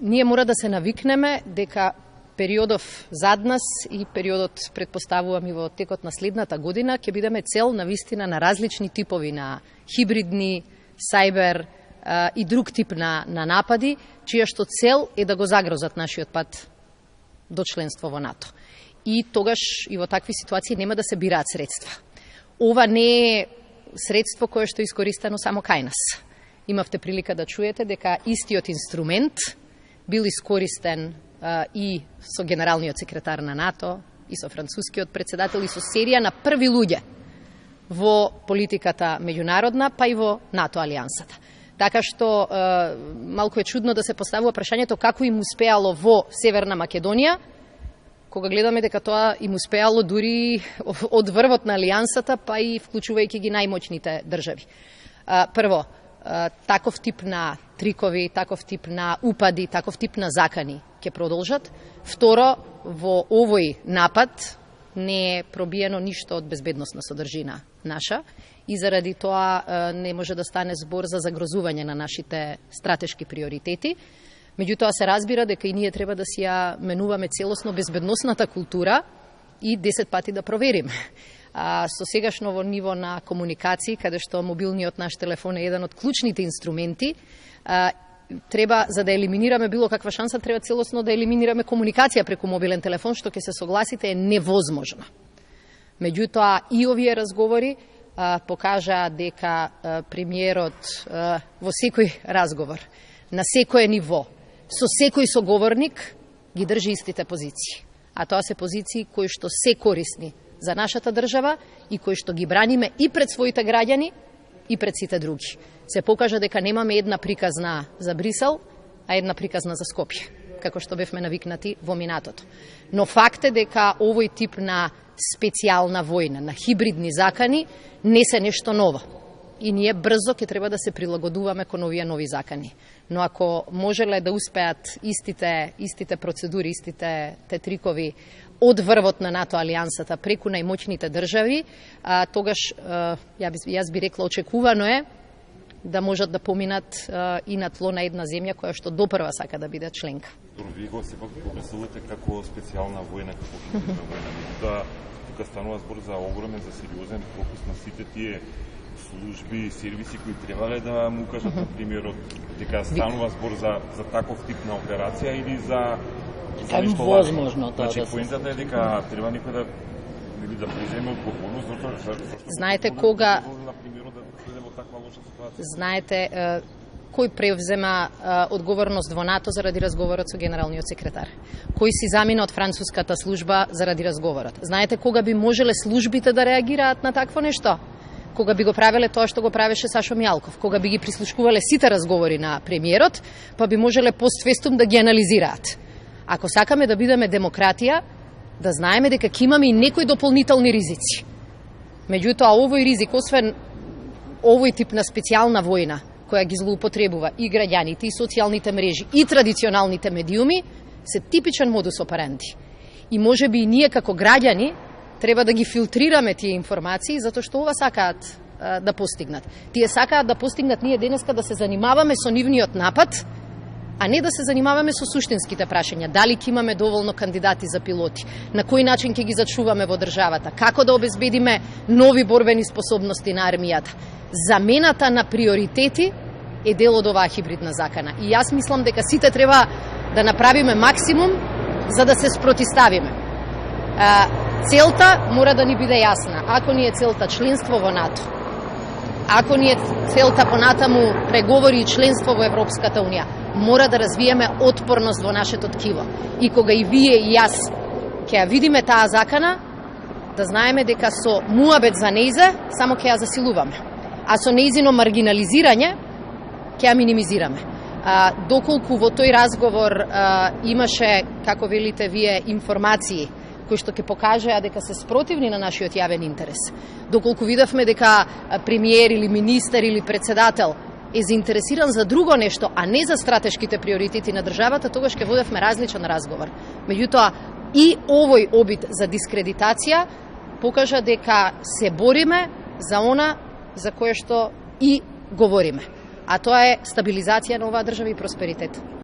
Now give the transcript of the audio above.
Ние мора да се навикнеме дека периодов зад нас и периодот, предпоставувам и во текот на следната година, ќе бидеме цел на вистина на различни типови на хибридни, сајбер и друг тип на напади, чија што цел е да го загрозат нашиот пат до членство во НАТО. И тогаш и во такви ситуации нема да се бираат средства. Ова не е средство кое што е искористено само кај нас. Имавте прилика да чуете дека истиот инструмент бил искористен и со генералниот секретар на НАТО, и со францускиот председател, и со серија на први луѓе во политиката меѓународна, па и во НАТО алијансата. Така што малку е чудно да се поставува прашањето како им успеало во Северна Македонија, кога гледаме дека тоа им успеало дури од врвот на алијансата, па и вклучувајќи ги најмоćните држави. Прво, таков тип на трикови, таков тип на упади, таков тип на закани ќе продолжат. Второ, во овој напад не е пробиено ништо од безбедносна содржина наша и заради тоа не може да стане збор за загрозување на нашите стратешки приоритети. Меѓутоа се разбира дека и ние треба да си ја менуваме целосно безбедносната култура и 10 пати да провериме. Со сегашново ниво на комуникации, каде што мобилниот наш телефон е еден од клучните инструменти, треба, за да елиминираме било каква шанса, треба целосно да елиминираме комуникација преку мобилен телефон, што ќе се согласите е невозможно. Меѓутоа, и овие разговори покажаа дека премиерот во секој разговор, на секое ниво, со секој соговорник, ги држи истите позиции. А тоа се позиции кои што се корисни за нашата држава и кои што ги браниме и пред своите граѓани и пред сите други. Се покажа дека немаме една приказна за Брисел, а една приказна за Скопје, како што бевме навикнати во минатото. Но факт е дека овој тип на специјална војна, на хибридни закани, не се нешто ново. И ние брзо ќе треба да се прилагодуваме кон овие нови закани. Но ако можеле да успеат истите процедури, истите трикови од врвот на НАТО алијансата преку најмоćните држави, тогаш јас би рекла очекувано е да можат да поминат и на тло на една земја која што допрва сака да биде членка. Вие го сепак го представувате како специјална војна, како хибридна војна. Да, тука станува збор за огромен, за сериозен фокус на сите тие служби и сервиси кои требале да му кажат на премиерот дека станува збор за таков тип на операција или за нешто возможно тоа. Значи, поентата е дека треба некој да преземе одговорност зашто знаете кога знаете кој превзема одговорност во НАТО заради разговорот со генералниот секретар. Кој си замина од француската служба заради разговорот. Знаете кога би можеле службите да реагираат на такво нешто? Кога би го правеле тоа што го правеше Сашо Мијалков, кога би ги прислушкувале сите разговори на премиерот, па би можеле постфестум да ги анализираат. Ако сакаме да бидеме демократија, да знаеме дека ќе имаме и некои дополнителни ризици. Меѓутоа, овој ризик, освен овој тип на специјална војна, која ги злоупотребува и граѓаните, и социјалните мрежи, и традиционалните медиуми, се типичен модус операнди. И можеби и ние како граѓани треба да ги филтрираме тие информации, затоа што ова сакаат да постигнат. Тие сакаат да постигнат ние денеска да се занимаваме со нивниот напад, а не да се занимаваме со суштинските прашања. Дали ќе имаме доволно кандидати за пилоти, на кој начин ќе ги зачуваме во државата, како да обезбедиме нови борбени способности на армијата. Замената на приоритети е дел од оваа хибридна закана. И јас мислам дека сите треба да направиме максимум за да се спротиставиме. Целта мора да ни биде јасна. Ако ни е целта членство во НАТО, ако ни е целта понатаму преговори и членство во Европската Унија, мора да развиеме отпорност во нашето ткиво. И кога и вие и јас ќе ја видиме таа закана, да знаеме дека со муабет за нејзе само ќе ја засилуваме, а со нејзино маргинализирање ќе ја минимизираме. Доколку во тој разговор имаше, како велите вие, информации кои што ќе покажеа дека се спротивни на нашиот јавен интерес. Доколку видовме дека премиер или министер или председател е заинтересиран за друго нешто, а не за стратешките приоритети на државата, тогаш ќе водевме различен разговор. Меѓутоа, и овој обид за дискредитација покажа дека се бориме за она за кое што и говориме. А тоа е стабилизација на оваа држава и просперитет.